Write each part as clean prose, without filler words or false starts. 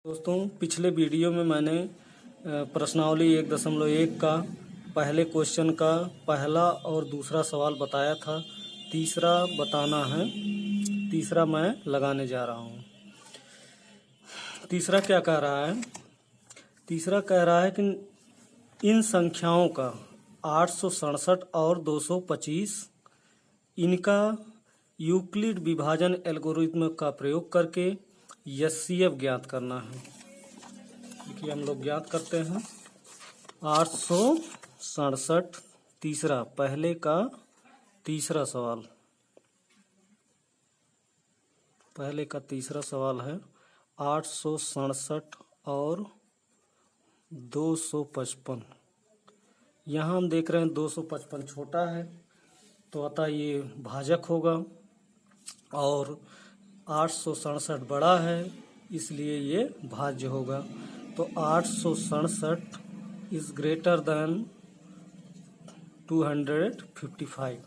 दोस्तों, पिछले वीडियो में मैंने प्रश्नावली 1.1 का पहले क्वेश्चन का पहला और दूसरा सवाल बताया था। तीसरा बताना है, तीसरा मैं लगाने जा रहा हूँ। तीसरा क्या कह रहा है? तीसरा कह रहा है कि इन संख्याओं का 867 और 225 इनका यूक्लिड विभाजन एल्गोरिथ्म का प्रयोग करके एचसीएफ ज्ञात करना है। देखिए, हम लोग ज्ञात करते हैं 867। तीसरा, पहले का तीसरा सवाल, पहले का तीसरा सवाल है 867 और 255। यहाँ हम देख रहे हैं 255 छोटा है तो अतः ये भाजक होगा, और 867 बड़ा है इसलिए ये भाज्य होगा। तो 867 इज ग्रेटर देन 255।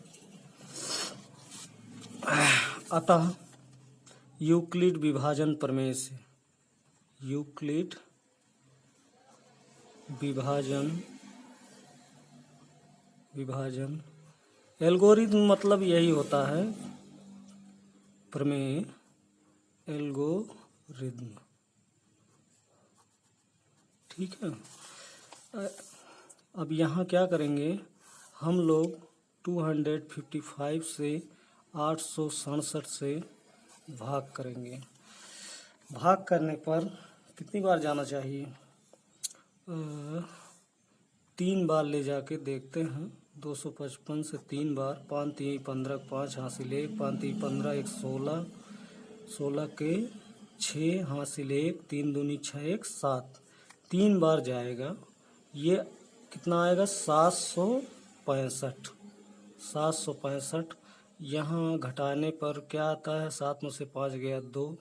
अतः यूक्लिड विभाजन प्रमेय से, यूक्लिड विभाजन एल्गोरिथम मतलब यही होता है, प्रमेय एल्गोरिथम। ठीक है। अब यहाँ क्या करेंगे हम लोग? 255 से 867 से भाग करेंगे। भाग करने पर कितनी बार जाना चाहिए? 3 बार ले जाके देखते हैं। 255 से 3 बार, 5 3 15, 5 हासिल 1, 5 3 15, 1 16, 16 के 6 हासिल 1, 3 दूनी 6, 1 7। 3 बार जाएगा। ये कितना आएगा? 765। 765 यहाँ घटाने पर क्या आता है? 7 में से 5 गया 2,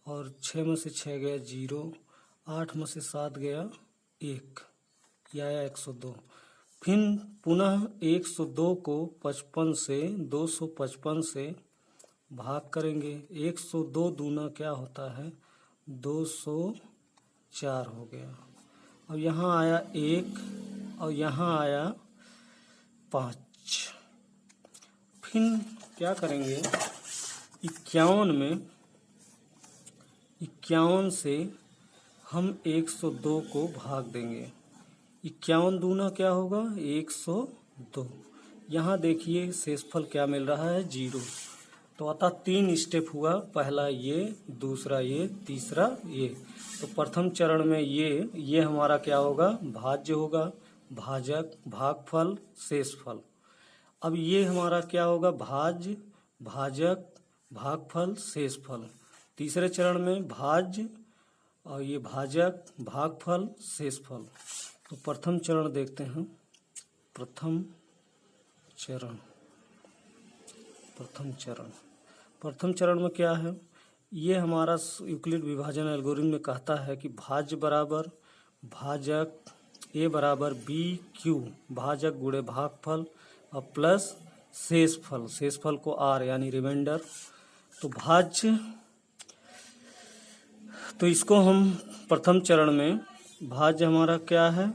और 6 में से 6 गया 0, 8 में से 7 गया 1, यह आया 102। फिर पुनः 102 को 55 से 255 से भाग करेंगे। 102 दूना क्या होता है? 204 हो गया। अब यहाँ आया 1 और यहाँ आया 5। फिर क्या करेंगे? 51 में, 51 से हम 102 को भाग देंगे। 51 दूना क्या होगा? 102। यहाँ देखिए शेषफल क्या मिल रहा है? 0। तो अतः 3 स्टेप हुआ, पहला ये, दूसरा ये, तीसरा ये। तो प्रथम चरण में ये हमारा क्या होगा? भाज्य होगा, भाजक, भागफल, शेषफल। अब ये हमारा क्या होगा? भाज्य, भाजक, भागफल, शेषफल। तीसरे चरण में भाज्य और ये भाजक, भागफल, शेषफल। तो प्रथम चरण देखते हैं। प्रथम चरण में क्या है? ये हमारा यूक्लिड विभाजन एल्गोरिथम में कहता है कि भाज्य बराबर भाजक ए बराबर बी क्यू, भाजक गुणे भागफल और प्लस शेषफल, शेषफल को आर यानी रिमाइंडर। तो भाज्य, तो इसको हम प्रथम चरण में भाज्य हमारा क्या है?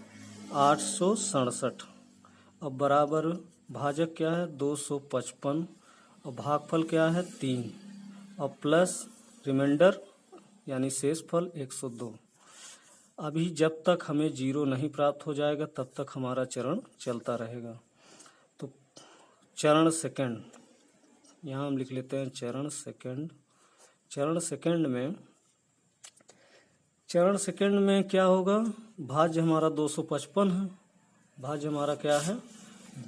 867। अब बराबर भाजक क्या है? 255, और भागफल क्या है? 3, और प्लस रिमाइंडर यानी शेषफल 102। अभी जब तक हमें 0 नहीं प्राप्त हो जाएगा तब तक हमारा चरण चलता रहेगा। तो चरण सेकंड, यहाँ हम लिख लेते हैं चरण सेकंड। चरण सेकंड में क्या होगा? भाज्य हमारा 255 है। भाज्य हमारा क्या है?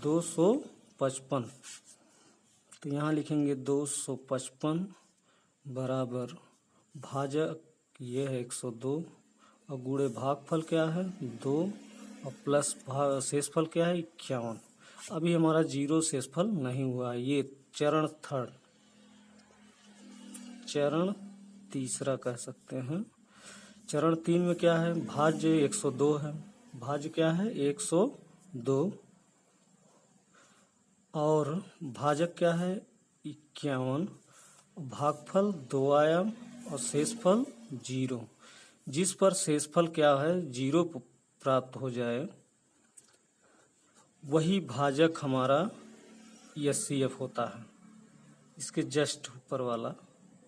255। तो यहाँ लिखेंगे 255 बराबर भाजक ये है 102, और गुणे भागफल क्या है? 2, और प्लस शेषफल क्या है? 51। अभी हमारा 0 शेषफल नहीं हुआ। ये चरण थर्ड, चरण तीसरा कह सकते हैं। चरण 3 में क्या है? भाज्य 102 है। भाज्य क्या है? 102, और भाजक क्या है? 51, भागफल 2 आयाम और शेषफल 0। जिस पर शेषफल क्या है 0 प्राप्त हो जाए, वही भाजक हमारा HCF होता है। इसके जस्ट ऊपर वाला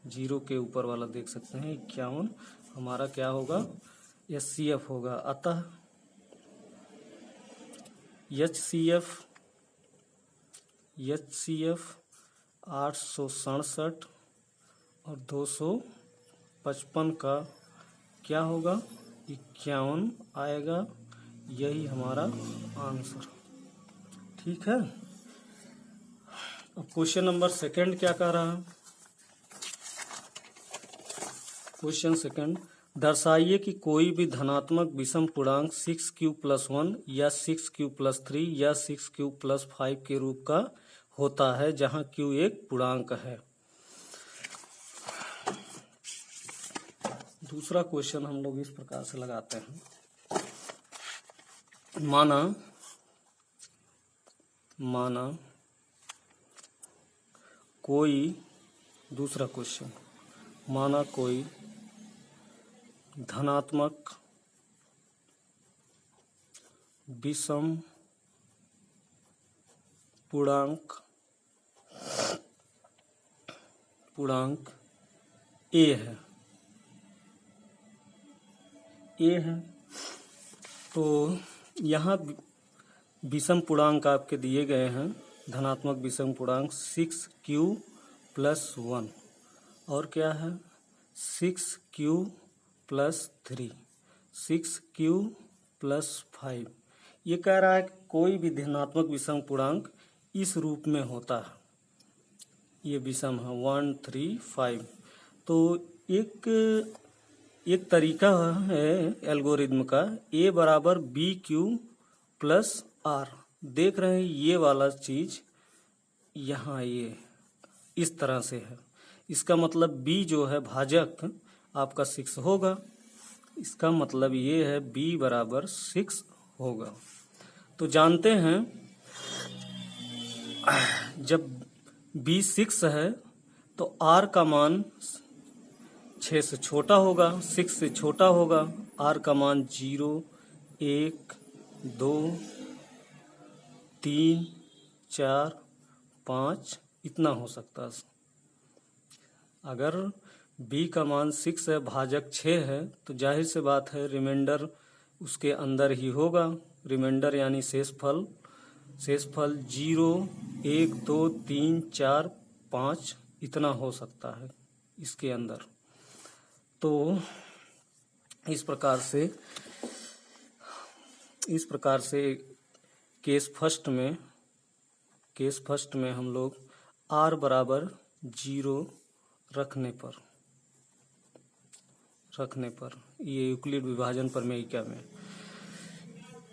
0 के ऊपर वाला देख सकते हैं 51 हमारा क्या होगा HCF होगा। अतः HCF 867 और 255 का क्या होगा 51 आएगा। यही हमारा आंसर। ठीक है। अब क्वेश्चन नंबर सेकंड क्या कह रहा है। क्वेश्चन सेकंड, दर्शाइए कि कोई भी धनात्मक विषम पूर्णांक 6q+1 या 6q+3 या 6q+5 के रूप का होता है जहां q एक पूर्णांक है। दूसरा क्वेश्चन हम लोग इस प्रकार से लगाते हैं। माना कोई, दूसरा क्वेश्चन, माना कोई धनात्मक विषम पूर्णांक ए है। तो यहाँ विषम पूर्णांक आपके दिए गए हैं, धनात्मक विषम पूर्णांक 6q+1 और क्या है 6q+3 6q+5। ये कह रहा है कि कोई भी धनात्मक विषम पूर्णांक इस रूप में होता है। ये विषम है 1 3 5। तो एक तरीका है एल्गोरिदम का, a बराबर BQ+R। देख रहे हैं ये वाला चीज यहाँ ये इस तरह से है। इसका मतलब b जो है भाजक आपका 6 होगा। इसका मतलब ये है b बराबर 6 होगा। तो जानते हैं जब b 6 है तो r का मान 6 से छोटा होगा, 6 से छोटा होगा। r का मान 0 1 2 3 4 5 इतना हो सकता है। अगर b का मान 6 है, भाजक 6 है, तो जाहिर से बात है रिमाइंडर उसके अंदर ही होगा। रिमाइंडर यानी शेषफल 0 1 2 3 4 5 इतना हो सकता है इसके अंदर। तो इस प्रकार से केस फर्स्ट में हम लोग r बराबर 0 रखने पर ये यूक्लिड विभाजन प्रमेयिका में,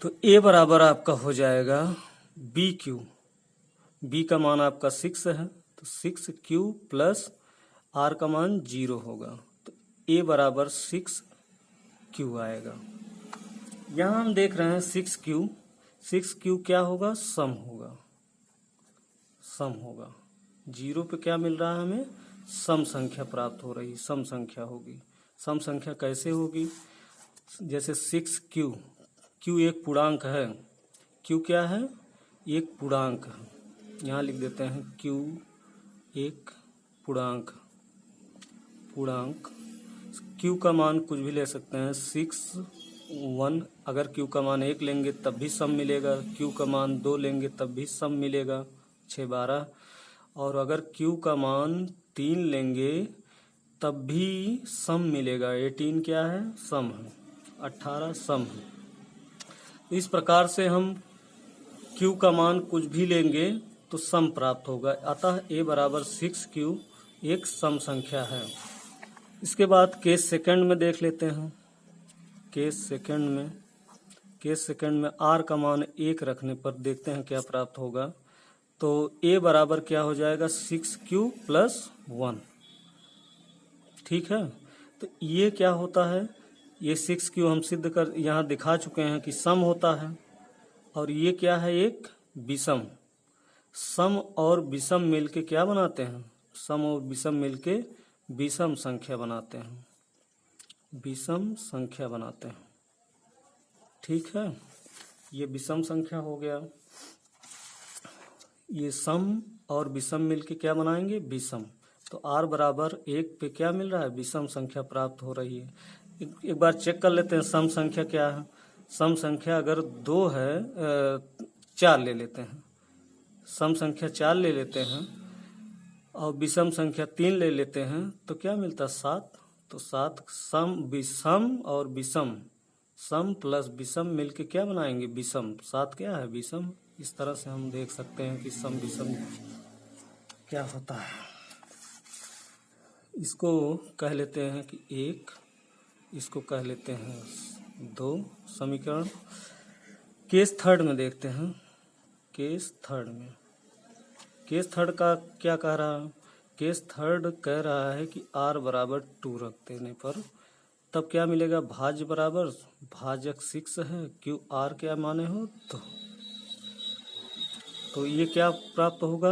तो a बराबर आपका हो जाएगा BQ। b का मान आपका 6 है तो 6q प्लस r का मान 0 होगा, तो a बराबर 6q आएगा। यहाँ हम देख रहे हैं 6q क्या होगा सम होगा। 0 पे क्या मिल रहा है हमें सम संख्या प्राप्त हो रही, सम संख्या होगी। सम संख्या कैसे होगी, जैसे 6q एक पूर्णांक है। q क्या है एक पूर्णांक है, यहाँ लिख देते हैं q एक पूर्णांक। q का मान कुछ भी ले सकते हैं 6 1। अगर q का मान 1 लेंगे तब भी सम मिलेगा, q का मान 2 लेंगे तब भी सम मिलेगा 6 12। और अगर q का मान 3 लेंगे तब भी सम मिलेगा। 18 क्या है सम है, 18 सम है। इस प्रकार से हम q का मान कुछ भी लेंगे तो सम प्राप्त होगा। अतः a बराबर 6q एक सम संख्या है। इसके बाद केस सेकंड में देख लेते हैं। केस सेकंड में r का मान 1 रखने पर देखते हैं क्या प्राप्त होगा। तो a बराबर क्या हो जाएगा 6q प्लस 1। ठीक है, तो ये क्या होता है, ये 6q हम सिद्ध कर यहाँ दिखा चुके हैं कि सम होता है। और ये क्या है एक विषम। सम और विषम मिलके क्या बनाते हैं, सम और विषम मिलके विषम संख्या बनाते हैं। विषम संख्या बनाते हैं। ठीक है, ये विषम संख्या हो गया। ये सम और विषम मिलके क्या बनाएंगे? विषम। तो r बराबर 1 पे क्या मिल रहा है? विषम संख्या प्राप्त हो रही है। एक बार चेक कर लेते हैं सम संख्या क्या है। सम संख्या अगर 2 है, 4 ले लेते हैं। सम संख्या 4 ले लेते हैं और विषम संख्या 3 ले लेते हैं, तो क्या मिलता है? 7। तो 7 सम विषम और विषम, सम प्लस विषम मिलके क्या बनाएंगे? विषम। 7 क्या है? विषम। इस तरह से हम देख सकते हैं कि सम विषम क्या होता है। इसको कह लेते हैं कि 1, इसको कह लेते हैं 2 समीकरण। केस थर्ड में देखते हैं। केस थर्ड में, केस थर्ड का क्या कह रहा है? केस थर्ड कह रहा है कि r बराबर 2 रख देने पर तब क्या मिलेगा? भाज्य बराबर भाजक 6 है, क्यों r क्या माने हो तो ये क्या प्राप्त होगा?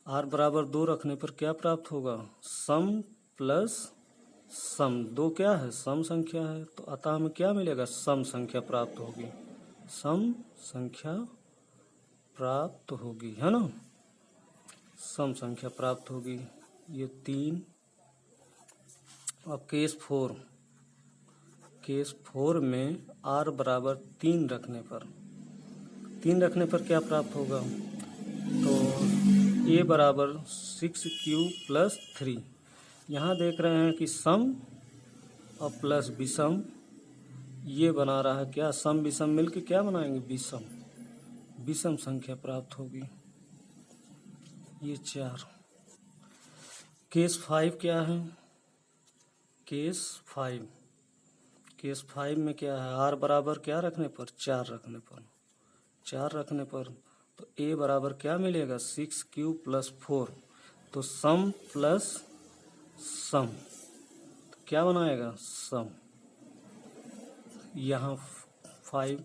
r बराबर 2 रखने पर क्या प्राप्त होगा? सम प्लस सम। 2 क्या है? सम संख्या है। तो अतः हमें क्या मिलेगा? सम संख्या प्राप्त होगी। सम संख्या प्राप्त होगी, है ना? सम संख्या प्राप्त होगी। ये 3। और केस 4, केस 4 में r बराबर 3 रखने पर क्या प्राप्त होगा? तो a बराबर 6q प्लस 3। यहाँ देख रहे हैं कि सम और प्लस विषम ये बना रहा है क्या? सम विषम मिलके क्या बनाएंगे? विषम। विषम संख्या प्राप्त होगी। ये 4। केस 5 क्या है? केस 5, केस 5 में क्या है? r बराबर क्या रखने पर? 4 रखने पर। 4 रखने पर तो a बराबर क्या मिलेगा? 6q plus 4। तो सम प्लस सम तो क्या बनाएगा? सम। यहाँ 5।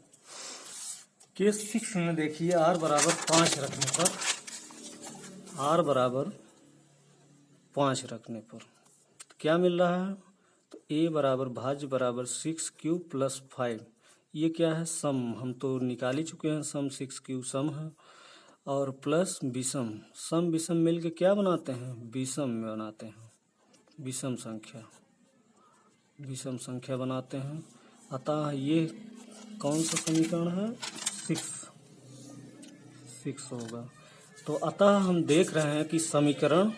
केस 6 में देखिए r बराबर 5 रखने पर, r बराबर 5 रखने पर तो क्या मिल रहा है? तो a बराबर भाज्य बराबर 6q प्लस 5। ये क्या है? सम। हम तो निकाल ही चुके हैं सम। 6q सम है और प्लस विषम। सम विषम मिलके क्या बनाते हैं? विषम में बनाते हैं। विषम संख्या, विषम संख्या बनाते हैं। अतः ये कौन सा समीकरण है? 6 होगा। तो अतः हम देख रहे हैं कि समीकरण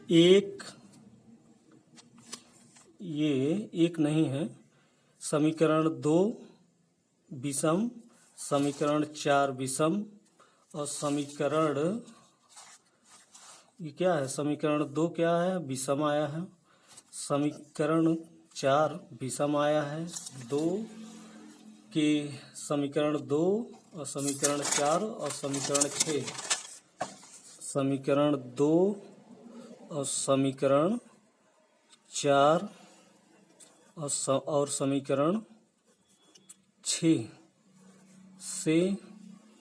एक, ये एक नहीं है। समीकरण 2 विषम, समीकरण 4 विषम और समीकरण ये क्या है? समीकरण 2 क्या है? विषम आया है। समीकरण 4 विषम आया है। 2 के समीकरण 2 और समीकरण 4 और समीकरण 6, समीकरण 2 और समीकरण 4 और समीकरण 6 से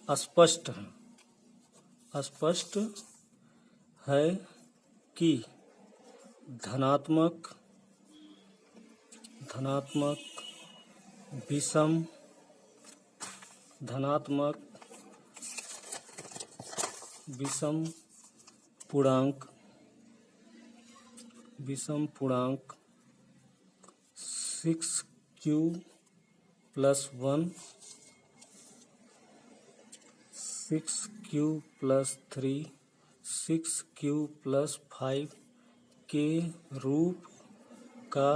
स्पष्ट है कि धनात्मक विषम, धनात्मक विषम पूर्णांक 6q plus 1, 6q plus 3, 6q plus 5 के रूप का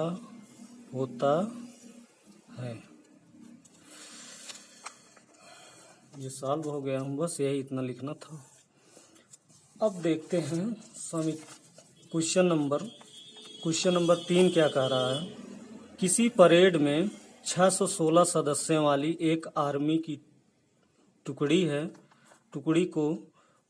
होता है। ये सॉल्व हो गया। हम बस यही इतना लिखना था। अब देखते हैं क्वेश्चन नंबर 3 क्या कह रहा है? किसी परेड में 616 सदस्यों वाली एक आर्मी की टुकड़ी है। टुकड़ी को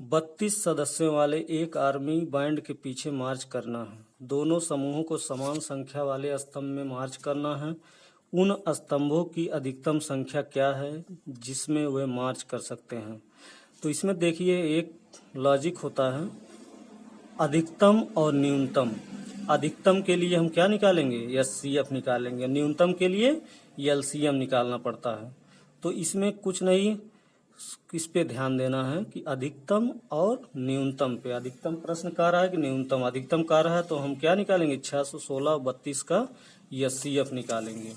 32 सदस्यों वाले एक आर्मी बैंड के पीछे मार्च करना है। दोनों समूहों को समान संख्या वाले स्तंभ में मार्च करना है। उन स्तंभों की अधिकतम संख्या क्या है जिसमें वे मार्च कर सकते हैं? तो इसमें देखिए एक लॉजिक होता है, अधिकतम और न्यूनतम। अधिकतम के लिए हम क्या निकालेंगे, एचसीएफ निकालेंगे, न्यूनतम के लिए एलसीएम निकालना पड़ता है। तो इसमें कुछ नहीं, किस पे ध्यान देना है कि अधिकतम और न्यूनतम पे। अधिकतम प्रश्न कह रहा है कि न्यूनतम, अधिकतम कह रहा है तो हम क्या निकालेंगे, 616 और 32 का एचसीएफ निकालेंगे।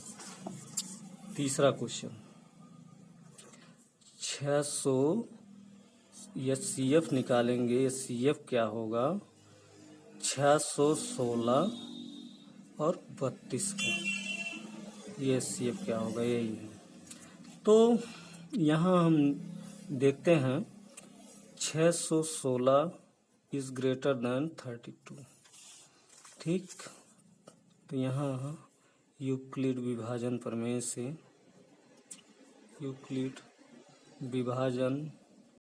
तीसरा क्वेश्चन, 600 एचसीएफ निकालेंगे। एचसीएफ क्या होगा, 616 और 32 का ये एचसीएफ क्या होगा, यही है। तो यहाँ हम देखते हैं 616 इज ग्रेटर देन 32। ठीक, तो यहाँ यूक्लिड विभाजन प्रमेय से, यूक्लिड विभाजन